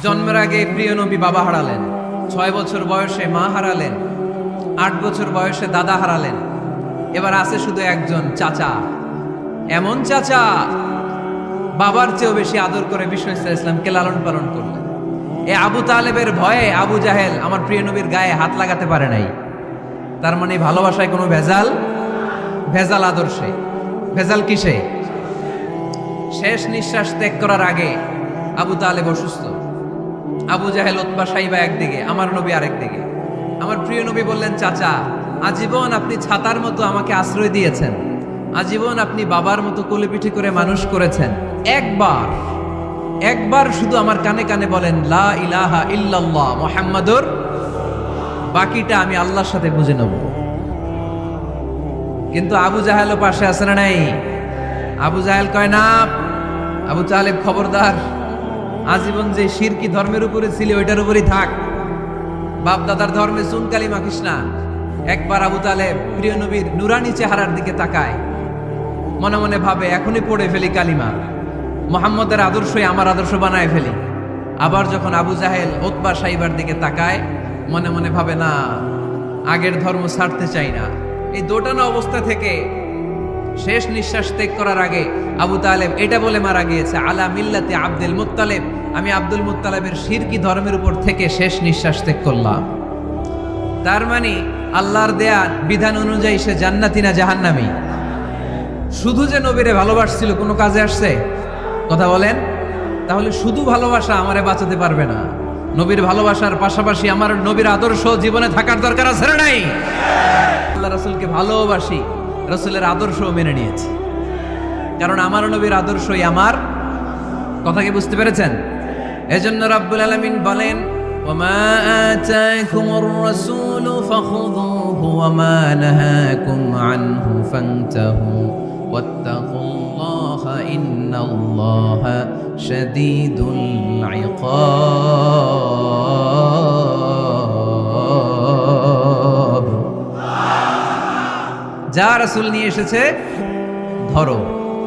জন্মের আগে প্রিয় নবী বাবা হারালেন, 6 বছর বয়সে মা হারালেন, 8 বছর বয়সে দাদা হারালেন, এবার আছে শুধু একজন চাচা। এমন চাচা বাবার চেয়েও বেশি আদর করে বিষ্ণু ইসলামকে লালন পালন করলেন। এ আবু তালেবের ভয়ে আবু জাহেল আমার প্রিয় নবীর গায়ে হাত লাগাতে পারে নাই। তার মানে ভালোবাসায় কোনো ভেজাল, ভেজাল আদর্শে, ভেজাল কিসে? শেষ নিঃশ্বাস ত্যাগ করার আগে আবু তালেব অসুস্থ, আবু জাহেল উতবা সাইবা একদিকে, আমার নবী আরেক দিকে। আমার প্রিয় নবী বললেন, চাচা আজীবন আপনি ছাতার মতো আমাকে আশ্রয় দিয়েছেন, আজীবন আপনি বাবার মতো কোলেপিঠে করে মানুষ করেছেন, একবার শুধু আমার কানে কানে বলেন লা ইলাহা ইল্লাল্লাহ মুহাম্মাদুর, বাকিটা আমি আল্লাহর সাথে বুঝে নেব। কিন্তু আবু জাহেলও পাশে আছে না নাই? আবু জাহেল কয় না, আবু তালেব খবরদার, আজীবন যে শিরকি ধর্মের উপরে ছিল ওইটার উপরেই থাক, বাপ দাদার ধর্মে চুন কালি মাখিস না। একবার আবু তালেব প্রিয় নবীর নুরানি চেহারার দিকে তাকায়, মনে মনে ভাবে এখনই পড়ে ফেলি কালিমা, মুহাম্মদের আদর্শই আমার আদর্শ বানায় ফেলি। আবার যখন আবু জাহেল উতবা সাইবার দিকে তাকায়, মনে মনে ভাবে না, আগের ধর্ম ছাড়তে চাই না। এই দোটানা অবস্থা থেকে শেষ নিঃশ্বাস ত্যাগ করার আগে আবু তালেব এটা বলে মারা গিয়েছে, আলা মিল্লাতে আব্দুল মুত্তালিব, আমি আব্দুল মুত্তালিবের শিরকি ধর্মের উপর থেকে শেষ নিঃশ্বাস ত্যাগ করলাম। তার মানে আল্লাহর দেয়া বিধান অনুযায়ী সে জান্নাতি না জাহান্নামী? শুধু যে নবীরে ভালোবাসছিল কোনো কাজে আসছে? কথা বলেন। তাহলে শুধু ভালোবাসা আমারে বাঁচাতে পারবে না। নবীর ভালোবাসার পাশাপাশি আমার নবীর আদর্শ জীবনে থাকার দরকার আছে না নাই? আল্লাহ রাসূলকে ভালোবাসি, রাসূলের আদর্শ মেনে নিয়েছি, কারণ আমার নবীর আদর্শই আমার। কথা কি বুঝতে পেরেছেন? এজন্য রাব্বুল আলামিন বলেন, ওমা আতাকুমুর রাসূলু ফাখুযুহু ওমা নাহাকুম আনহু ফান্তাহু ওয়াত্তাকুল্লাহা ইন্নাল্লাহা শাদীদুল ইকাব। যা রাসূল নিয়ে এসেছে ধরো,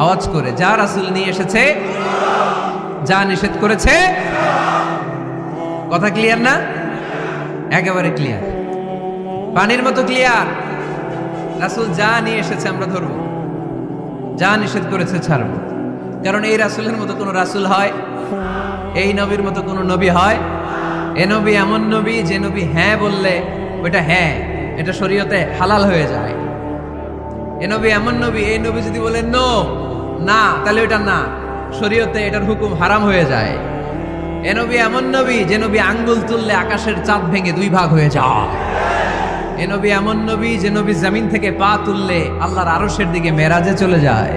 আওয়াজ করে, যা রাসূল নিয়ে এসেছে, যা নিষেধ করেছে। কথা ক্লিয়ার না? একেবারে ক্লিয়ার, পানির মতো ক্লিয়ার। রাসূল যা নিয়ে এসেছে আমরা ধরব, যা নিষেধ করেছে ছাড়ব। কারণ এই রাসূলের মতো কোনো রাসূল হয়? এই নবীর মতো কোনো নবী হয়? এ নবী এমন নবী যে নবী হ্যাঁ বললে ওইটা হ্যাঁ, এটা শরীয়তে হালাল হয়ে যায়। এ নবী এমন নবী, এই নবী যদি বলেন নো, না, তাহলে ওইটা না, শরীয়তে এটার হুকুম হারাম হয়ে যায়। এ নবী এমন নবী যে নবী আঙ্গুল তুললে আকাশের চাঁদ ভেঙে 2 ভাগ হয়ে যায়। এ নবী এমন নবী যে নবী জমিন থেকে পা তুললে আল্লাহর আরশের দিকে মেরাজে চলে যায়।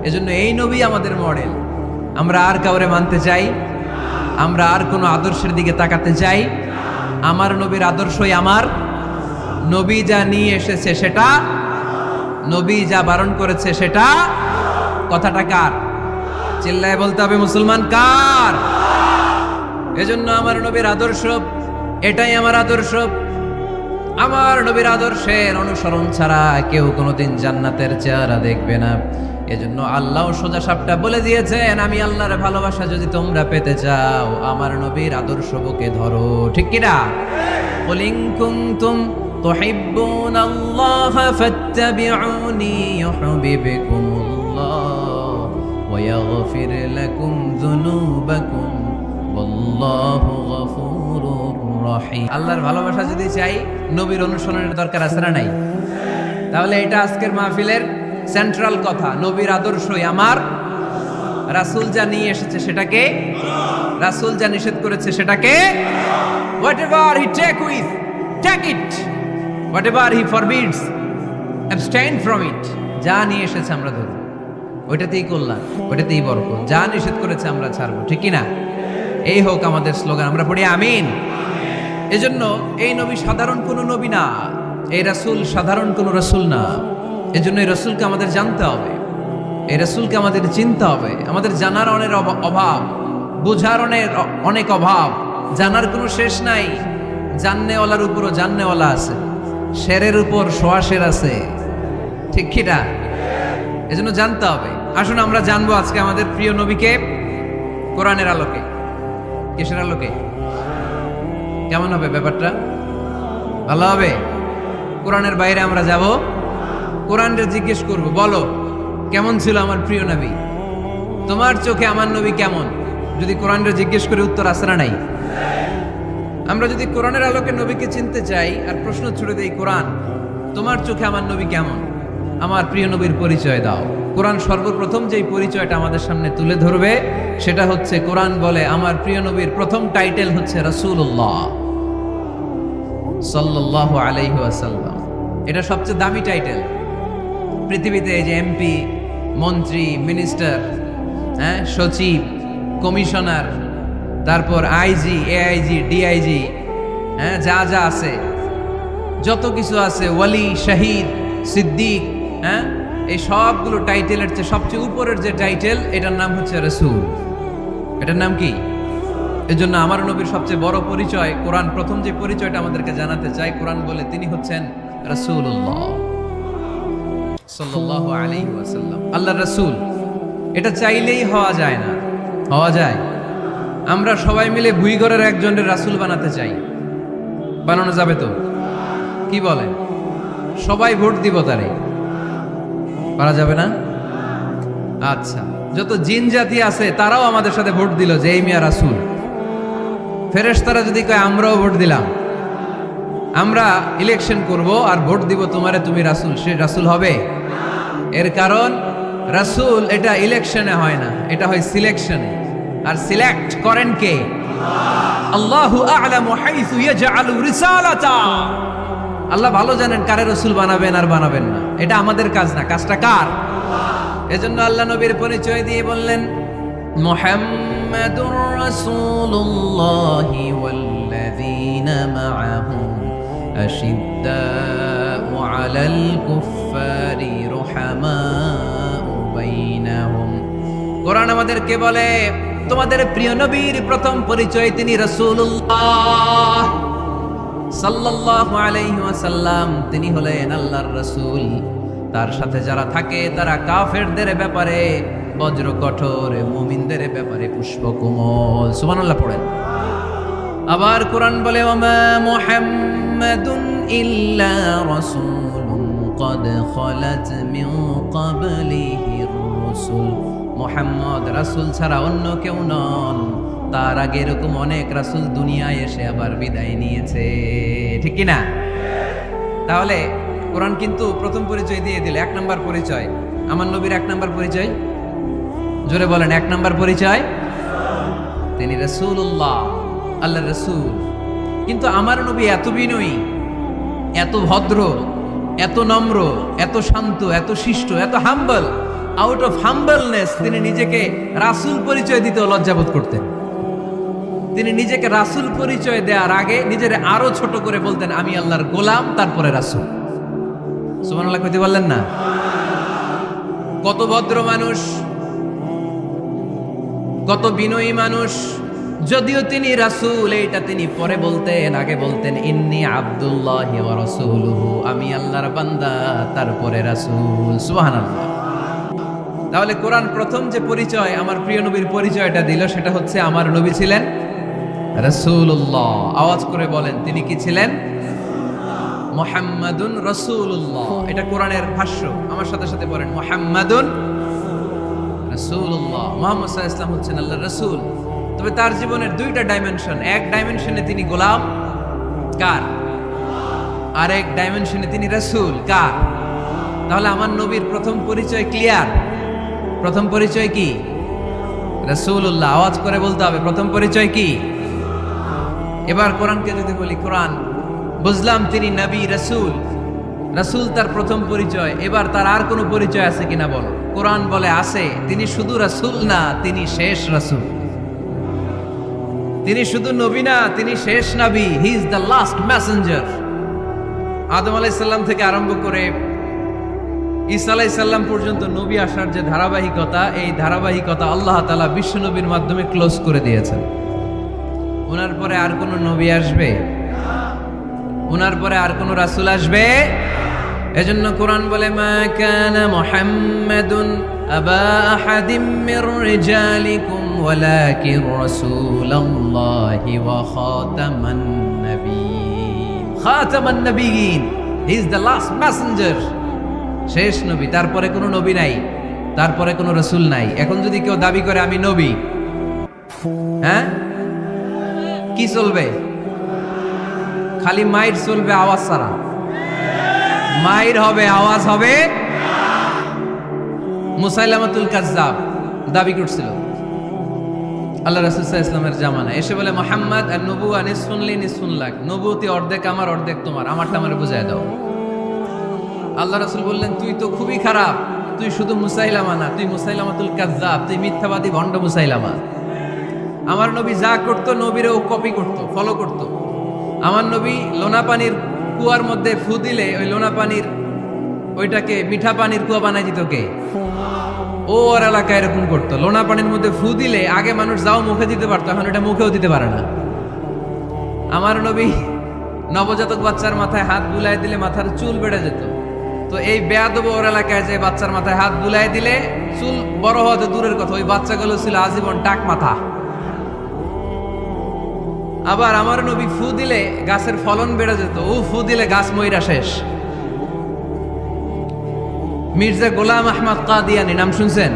এজন্য এই নবী আমাদের মডেল। আমরা আর কাউরে মানতে চাই? আমরা আর কোনো আদর্শের দিকে তাকাতে চাই? আমার নবীর আদর্শই আমার। নবী যা নিয়ে এসেছে সেটা, নবী যা বারণ করেছে সেটা। কথাটা কার? চিল্লায় বলতে হবে, মুসলমান কার? এজন্য আমার নবীর আদর্শ, এটাই আমার আদর্শ। আমার নবীর আদর্শের অনুসরণ ছাড়া কেউ কোনোদিন জান্নাতের চেহারা দেখবে না। এজন্য আল্লাহ সোজা সাপটা বলে দিয়েছেন, আমি আল্লাহর ভালোবাসা যদি তোমরা পেতে চাও, আমার নবীর আদর্শ বুকে ধরো। ঠিক কিনা? কুল ইন কুনতুম তুহিব্বুনাল্লাহা ফাত্তাবিউনি ইউহিব্বুকুমুল্লাহ ওয়া ইয়াগফির লাকুম যুনুবাকুম ওয়াল্লাহু গফুরুর রহিম। আল্লাহর ভালোবাসা যদি চাই, নবীর অনুসরণের দরকার আছে না নাই? তাহলে এটা আজকের মাহফিলের সেন্ট্রাল কথা, নবীর আদর্শই আমার। রাসূল যা নিয়ে এসেছে সেটাকে, রাসূল যা নিষেধ করেছে সেটাকে, whatever he take it, whatever he forbids, abstain from it। যা নিয়ে এসেছে আমরা ধরব, ওইটাতেই কল্যাণ, ওইটাতেই বরকত। যা নিষেধ করেছে আমরা ছাড়বো। ঠিক কি না? এই হোক আমাদের স্লোগান, আমরা পড়ি আমিন। এজন্য এই নবী সাধারণ কোনো নবী না, এই রাসূল সাধারণ কোনো রাসূল না। এজন্য এই রাসূলকে আমাদের জানতে হবে, এই রাসূলকে আমাদের চিনতে হবে। আমাদের জানার অনেক অভাব, বোঝার অনেক অভাব, জানার কোনো শেষ নাই। জাননেওয়ালার উপরও জাননেওয়ালা আছে, শেরের উপর সোয়া শের আছে। ঠিক কি না? এজন্য জানতে হবে। আসুন আমরা জানবো আজকে আমাদের প্রিয় নবীকে কোরআনের আলোকে। কিসের আলোকে? কেমন হবে ব্যাপারটা? ভালো হবে? কোরআনের বাইরে আমরা যাব, কোরআনকে জিজ্ঞেস করব, বলো কেমন ছিল আমার প্রিয় নবী, তোমার চোখে আমার নবী কেমন? যদি কোরআনকে জিজ্ঞেস করে উত্তর আসে না নাই? আমরা যদি কোরআনের আলোকে নবীকে চিনতে চাই আর প্রশ্ন ছুড়ে দেই, কোরআন তোমার চোখে আমার নবী কেমন, আমার প্রিয় নবীর পরিচয় দাও। কোরআন সর্বপ্রথম যেই পরিচয়টা আমাদের সামনে তুলে ধরবে সেটা হচ্ছে, কোরআন বলে আমার প্রিয় নবীর প্রথম টাইটেল হচ্ছে রাসূলুল্লাহ সাল্লাল্লাহু আলাইহি ওয়াসাল্লাম। এটা সবচেয়ে দামি টাইটেল পৃথিবীতে। এই যে এমপি, মন্ত্রী, মিনিস্টার, সচিব, কমিশনার, তারপর আইজি, এআইজি, ডিআইজি, যা যা আছে, যত কিছু আছে, ওয়ালি, শহীদ, সিদ্দিক, এই সবগুলো টাইটেলের চেয়ে সবচেয়ে উপরের যে টাইটেল, এটার নাম হচ্ছে রাসূল। এটার নাম কি? এজন্য আমার নবীর সবচেয়ে বড় পরিচয়, কোরআন প্রথম যে পরিচয়টা আমাদেরকে জানাতে চায়, কোরআন বলে তিনি হচ্ছেন রাসূলুল্লাহ সাল্লাল্লাহু আলাইহি ওয়াসাল্লাম, আল্লাহর রাসূল। এটা চাইলেই হওয়া যায় না। হওয়া যায়? আমরা সবাই মিলে ভুইঘরের একজনের রাসূল বানাতে চাই, বানানো যাবে তো? কি বলেন? সবাই ভোট দিব তারে, পারা যাবে না? আচ্ছা, যত জিন জাতি আছে তারাও আমাদের সাথে ভোট দিল যে এই মিয়া রাসূল। ফেরেশতারা যদি কয় আমরাও ভোট দিলাম, আমরা ইলেকশন করব আর ভোট দিব তোমারে, তুমি রাসূল, সে রাসূল হবে? এর কারণ রাসূল এটা ইলেকশনে হয় না, এটা হয় সিলেকশনে। আর সিলেক্ট করেন কে? আল্লাহু আ'লামু হাইসু ইয়াজআলু রিসালাতা। আল্লাহ ভালো জানেন কারে রাসূল বানাবেন আর বানাবেন না। এটা আমাদের কাজ না, কাজটা কার? এজন্য আল্লাহ নবীর পরিচয় দিয়ে বললেন, মুহাম্মাদুর রাসূলুল্লাহি ওয়াল্লাযীনা মা'আহু আশিদ্দাউ আলাল কুফফারি রুহামাউ বাইনাহুম। কোরআন আমাদেরকে বলে তোমাদের প্রিয় নবীর প্রথম পরিচয় তিনি রাসূলুল্লাহ সাল্লাল্লাহু আলাইহি ওয়াসাল্লাম। তিনি হলেন আল্লাহর রাসূল। তার সাথে যারা থাকে তারা কাফেরদের ব্যাপারে বজ্র কঠোর, মুমিনদের ব্যাপারে পুষ্পকোমল। সুবহানাল্লাহ পড়েন। আবার কোরআন বলে, ওয়ামা মুহাম্মাদুন ইল্লা রাসূলুন ক্বাদ খালাত মিন ক্বাবলিহির রাসূল। মুহাম্মদ রাসূল ছাড়া অন্য কেউ নন, তার আগে এরকম অনেক রাসূল দুনিয়ায় এসে আবার বিদায় নিয়েছে। ঠিক কি না? তাহলে কোরআন কিন্তু প্রথম পরিচয় দিয়ে দিল, এক নাম্বার পরিচয় আমার নবীর। এক নাম্বার পরিচয়, জোরে বলেন, এক নাম্বার পরিচয় তিনি রাসূলুল্লাহ, আল্লাহর রাসূল। কিন্তু আমার নবী এত বিনয়ী, এত ভদ্র, এত নম্র, এত শান্ত, এত শিষ্ট, এত হাম্বল। আউট অফ হাম্বলনেস তিনি নিজেকে রাসূল পরিচয় দিতে লজ্জাবোধ করতেন। তিনি নিজেকে রাসূল পরিচয় দেওয়ার আগে নিজের আরো ছোট করে বলতেন, আমি আল্লাহর গোলাম, তারপরে রাসূল। সুবহানাল্লাহ কইতে বললেন না? কত ভদ্র মানুষ, কত বিনয়ী মানুষ। যদিও তিনি রাসূল, এইটা তিনি পরে বলতেন, আগে বলতেন ইন্নী আব্দুল্লাহি ওয়া রাসূলুহু, আমি আল্লাহর বান্দা, তারপরে রাসূল। সুবহানাল্লাহ। তাহলে কোরআন প্রথম যে পরিচয় আমার প্রিয় নবীর পরিচয়টা দিল, সেটা হচ্ছে আমার নবী ছিলেন রাসূলুল্লাহ। আওয়াজ করে বলেন, তিনি কি ছিলেন? মুহাম্মাদুন রাসূলুল্লাহ। এটা কোরআনের ভাষ্য। আমার সাথে সাথে বলেন, মুহাম্মাদুন রাসূলুল্লাহ। মুহাম্মদ সাল্লাল্লাহু আলাইহি ওয়াসাল্লাম হচ্ছেন আল্লাহর রাসূল। তবে তার জীবনের দুইটা ডাইমেনশন। এক ডাইমেনশনে তিনি গোলাম, কার? আর এক ডাইমেনশনে তিনি রাসূল, কার? তাহলে আমার নবীর প্রথম পরিচয় ক্লিয়ার। প্রথম পরিচয় কি? রাসূলুল্লাহ। আওয়াজ করে বলতে হবে, প্রথম পরিচয় কি? এবার কোরআনকে যদি বলি, কোরআন বুঝলাম তিনি নবী, রাসূল। রাসূল তার প্রথম পরিচয়। এবার তার আর কোনো পরিচয় আছে কিনা বলো? কোরআন বলে আছে। তিনি শুধু রাসূল না, তিনি শেষ রাসূল। তিনি শুধু নবী না, তিনি শেষ নবী। He is the last messenger. Adam আলাইহিস সালাম থেকে আরম্ভ করে ঈসা আলাইহিস সালাম পর্যন্ত নবী আসার যে ধারাবাহিকতা, এই ধারাবাহিকতা আল্লাহ তাআলা বিশ্ব নবীর মাধ্যমে ক্লোজ করে দিয়েছেন। ওনার পরে আর কোন নবী আসবে? ওনার পরে আর কোন রাসূল আসবে? এজন্য কোরআন বলে, মা কানা মুহাম্মাদুন আবা আহাদিম মির রিজালিকুম ওয়ালাকিন রাসূলুল্লাহি ওয়া খাতামান নাবিয়্যিন। খাতামান নাবিয়্যিন, he is the last messenger, শেষ নবী। তারপরে কোনো নবী নাই, তারপরে কোনো রাসূল নাই। এখন যদি কেউ দাবি করে আমি নবী, হ্যাঁ, কি চলবে? খালি মাইর চলবে, আওয়াজ ছাড়া। মাইর হবে, আওয়াজ হবে। মুসাইলামাতুল কাজ্জাব দাবি করছিল আল্লাহ রাসূল সাল্লাল্লাহু আলাইহি ওয়াসাল্লামের জামানায়, এসে বলে মুহাম্মদ আর নবুয়া নিসফুন লি নিসফুন লাক, নবুয়তি অর্ধেক আমার অর্ধেক তোমার, আমারটা আমারে বুঝায় দাও। আল্লাহ রাসূল বললেন তুই তো খুবই খারাপ, তুই শুধু মুসাইলামা না, তুই মুসাইলামাতুল কাজ্জাব, তুই মিথ্যাবাদী ভণ্ড মুসাইলামা। আমার নবী যা করতো নবীরও কপি করতো, ফলো করতো। আমার নবী লোনা পানির কুয়ার মধ্যে ফু দিলে ওই লোনা পানির ওইটাকে মিঠা পানির কুয়া বানাই দিত কে? ও ওর এলাকায় এরকম করতো। লোনা পানির মধ্যে ফু দিলে আগে মানুষ যাও মুখে দিতে পারতো, এখন এটা মুখেও দিতে পারে না। আমার নবী নবজাতক বাচ্চার মাথায় হাত বুলাই দিলে মাথার চুল বেড়ে যেত। তো এই বেয়াদব ওর এলাকায় যে বাচ্চার মাথায় হাত বুলাই দিলে চুল বড় হওয়া তো দূরের কথা, ওই বাচ্চাগুলো ছিল আজীবন টাক মাথা। আবার আমার নবী ফু দিলে গাছের ফলন বেড়ে যেত, ও ফু দিলে গাছ মইরা শেষ। মির্জা গোলাম আহমদ কাদিয়ানী নাম শুনছেন?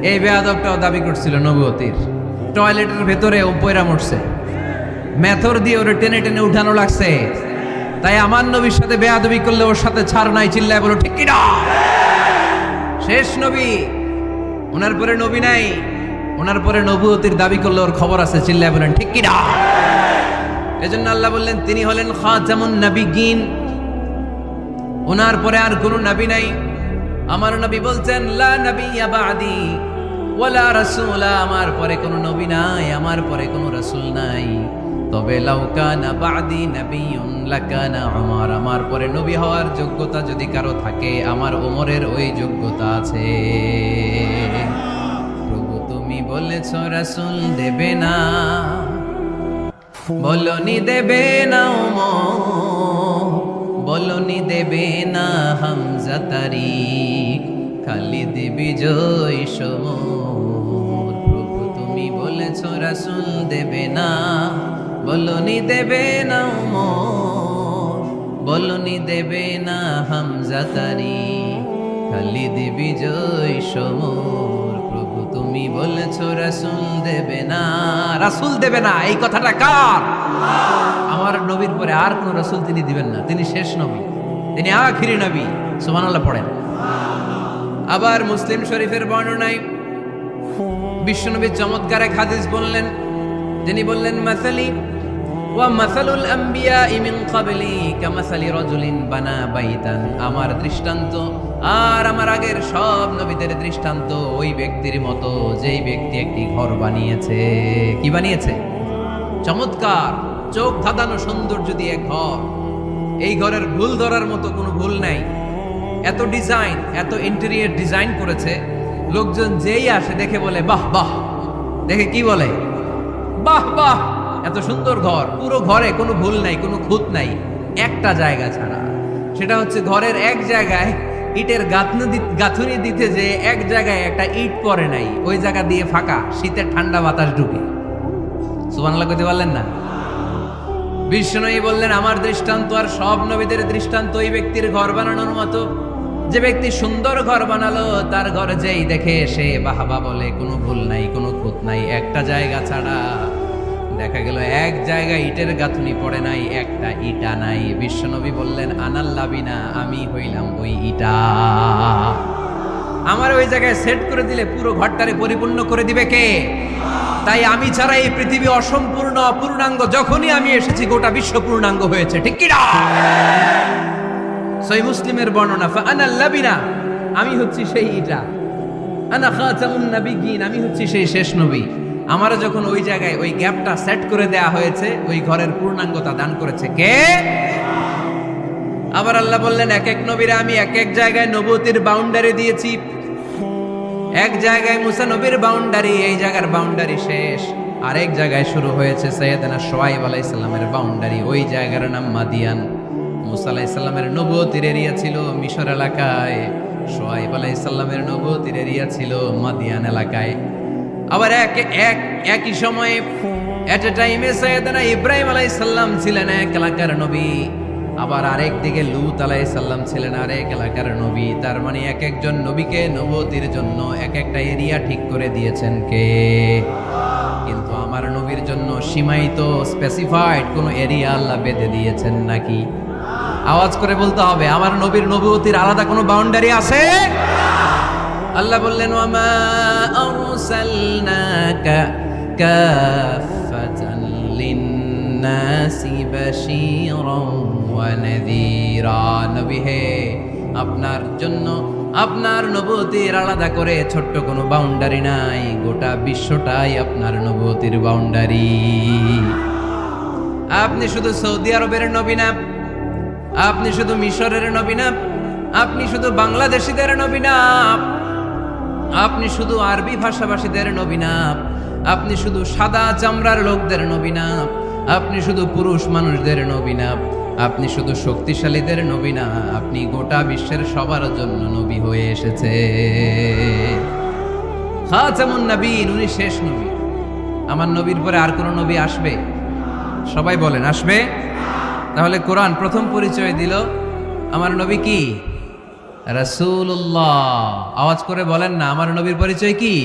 এই বেয়াদবটাও দাবি করছিল নবুয়তির। টয়লেটের ভেতরে ও পয়রা মরছে, মেথর দিয়ে ওরে টেনে টেনে উঠানো লাগছে। তাই আমার নবীর সাথে বেয়াদবি করলে ওর সাথে ছাড় নাই, চিল্লায় বলো ঠিক কি না? শেষ নবী, ওনার পরে নবী নাই, ওনার পরে নবুয়তির দাবি করলে ওর খবর আছে, চিল্লায় বলেন ঠিক কি না? এজন্য আল্লাহ বললেন তিনি হলেন খাতামুন নাবিয়্যিন, ওনার পরে আর কোনো নবী নাই। আমার নবী বলছেন লা নাবিয়্যা বা'দি ওয়ালা রাসূলা, আমার পরে কোনো নবী নাই, আমার পরে কোনো রাসূল নাই। তবে লাউ কানা বা'দি নাবিয়্যুন লাকানা উমর, আমার পরে নবী হওয়ার যোগ্যতা যদি কারো থাকে আমার ওমরের ওই যোগ্যতা আছে। প্রভু তুমি বলেছো রাসূল দেবে না, বলনি দেবে না ওমর, বলনি দেবে না হামজা তারিক, খালিদ বিজয় সমর। প্রভু তুমি বলেছো রাসূল দেবে না, বলনি দেবে না ওমর, বলনি দেবে না হামজা তারিক, খালিদ বিজয় সমর। প্রভু তুমি বলেছো রাসূল দেবে না, রাসূল দেবে না, এই কথাটা কার? আমার নবীর পরে আর কোন রাসূল তিনি দিবেন না, তিনি শেষ নবী, তিনি আখিরি নবী। সুবহানাল্লাহ পড়েন। আবার মুসলিম শরীফের বর্ণনায় বিশ্বনবী চমৎকার এক হাদিস বললেন, তিনি বললেন মাসালি ওয়া মাসালুল আম্বিয়াই মিন ক্বাবলি কামাসালি রাজুলিন বানা বাইতান, আমার দৃষ্টান্ত আর আমার আগের সব নবীদের দৃষ্টান্ত ওই ব্যক্তির মতো যেই ব্যক্তি একটি ঘর বানিয়েছে। কি বানিয়েছে? চমৎকার, চোখ ধাঁধানো সৌন্দর্য দিয়ে ঘর। এই ঘরের ভুল ধরার মতো কোনো ভুল নাই। এত ডিজাইন, এত ইন্টেরিয়র ডিজাইন করেছে, লোকজন যেই আসে দেখে বলে বাহ বাহ। দেখে কি বলে? বাহ বাহ, এত সুন্দর ঘর। পুরো ঘরে কোনো ভুল নাই, কোনো খুঁত নাই, একটা জায়গা ছাড়া। সেটা হচ্ছে ঘরের এক জায়গায় ইটের গাঁথুনি দিতে যে এক জায়গায় একটা ইট পড়ে নাই, ওই জায়গা দিয়ে ফাঁকা, শীতের ঠান্ডা বাতাস ঢুকে। সুবহানাল্লাহ কইতে পারলেন না? বিষ্ণুই বললেন আমার দৃষ্টান্ত আর সব নবীদের দৃষ্টান্ত ওই ব্যক্তির ঘর বানানোর মতো, যে ব্যক্তি সুন্দর ঘর বানালো তার ঘর যেই দেখে সে বাহবা বলে, কোনো ভুল নাই, কোনো খুঁত নাই, একটা জায়গা ছাড়া। দেখা গেল এক জায়গায় ইটের গাঁথুনি পড়ে নাই, একটা ইটা নাই। বিশ্বনবী বললেন আনাল লাবিনা, আমি হইলাম ওই ইটা। আমার ওই জায়গায় সেট করে দিলে পুরো ঘরটারে পরিপূর্ণ করে দিবে কে? তাই আমি ছাড়া এই পৃথিবী অসম্পূর্ণ, অপূর্ণাঙ্গ। যখনই আমি এসেছি গোটা বিশ্ব পূর্ণাঙ্গ হয়েছে, ঠিক কি না? সহিহ মুসলিমের বর্ণনা, ফাআনাল লাবিনা, আমি হচ্ছি সেই ইটা, আনা খাতামুন নাবিয়্যিন, আমি হচ্ছি সেই শেষ নবী। আমারও যখন ওই জায়গায় ওই গ্যাপটা সেট করে দেয়া হয়েছে, ওই ঘরের পূর্ণাঙ্গতা দান করেছে কে? আবার আল্লাহ বললেন এক এক নবীরা আমি এক এক জায়গায় নবুয়তির বাউন্ডারি দিয়েছি। এক জায়গায় মুসা নবীর বাউন্ডারি, এই জায়গার বাউন্ডারি শেষ। আরেক জায়গায় শুরু হয়েছে সাইয়েদনা শুআয়ব আলাইহিস সালামের বাউন্ডারি, ওই জায়গার নাম মাদিয়ান। মুসা আলাইহিস সালামের নবুয়তির এরিয়া ছিল মিশর এলাকায়, শুআয়ব আলাইহিস সালামের নবুয়তির এরিয়া ছিল মাদিয়ান এলাকায়। আবার একই সময়ে এট এ টাইমে সাইয়েদনা ইব্রাহিম আলাইহিস সালাম ছিলেন এক এলাকার নবী, আবার আরেক দিকে লূত আলাইহিস সালাম ছিলেন আরেক এলাকার নবী। তার মানে এক একজন নবীকে নবুয়তির জন্য এক একটা এরিয়া ঠিক করে দিয়েছেন কে? কিন্তু আমার নবীর জন্য সীমায়িত স্পেসিফাইড কোন এরিয়া আল্লাহ বেঁধে দিয়েছেন নাকি? আওয়াজ করে বলতে হবে, আমার নবীর নবুয়তির আলাদা কোনো বাউন্ডারি আছে? আল্লাহ বললেন, ওয়ামা আরসালনাকা কাফাতান লিন্নাসি বাশীরান ওয়া নাযীরা। নবী হে, আপনার জন্য আপনার নবুয়তির আলাদা করে ছোট্ট কোনো বাউন্ডারি নাই, গোটা বিশ্বটাই আপনার নবুয়তির বাউন্ডারি। আপনি শুধু সৌদি আরবের নবী না, আপনি শুধু মিশরের নবী না, আপনি শুধু বাংলাদেশিদের নবী না, আপনি শুধু আরবি ভাষাভাষীদের নবী না, আপনি শুধু সাদা চামড়ার লোকদের নবী না, আপনি শুধু পুরুষ মানুষদের নবী না, আপনি শুধু শক্তিশালীদের নবী না, আপনি গোটা বিশ্বের সবার জন্য নবী হয়ে এসেছে। খাতামুন নবীন, উনি শেষ নবী। আমার নবীর পরে আর কোন নবী আসবে? সবাই বলেন আসবে। তাহলে কোরআন প্রথম পরিচয় দিল আমার নবী কি? রাসূলুল্লাহ। আওয়াজ করে বলেন না, আমার নবীর পরিচয় কি?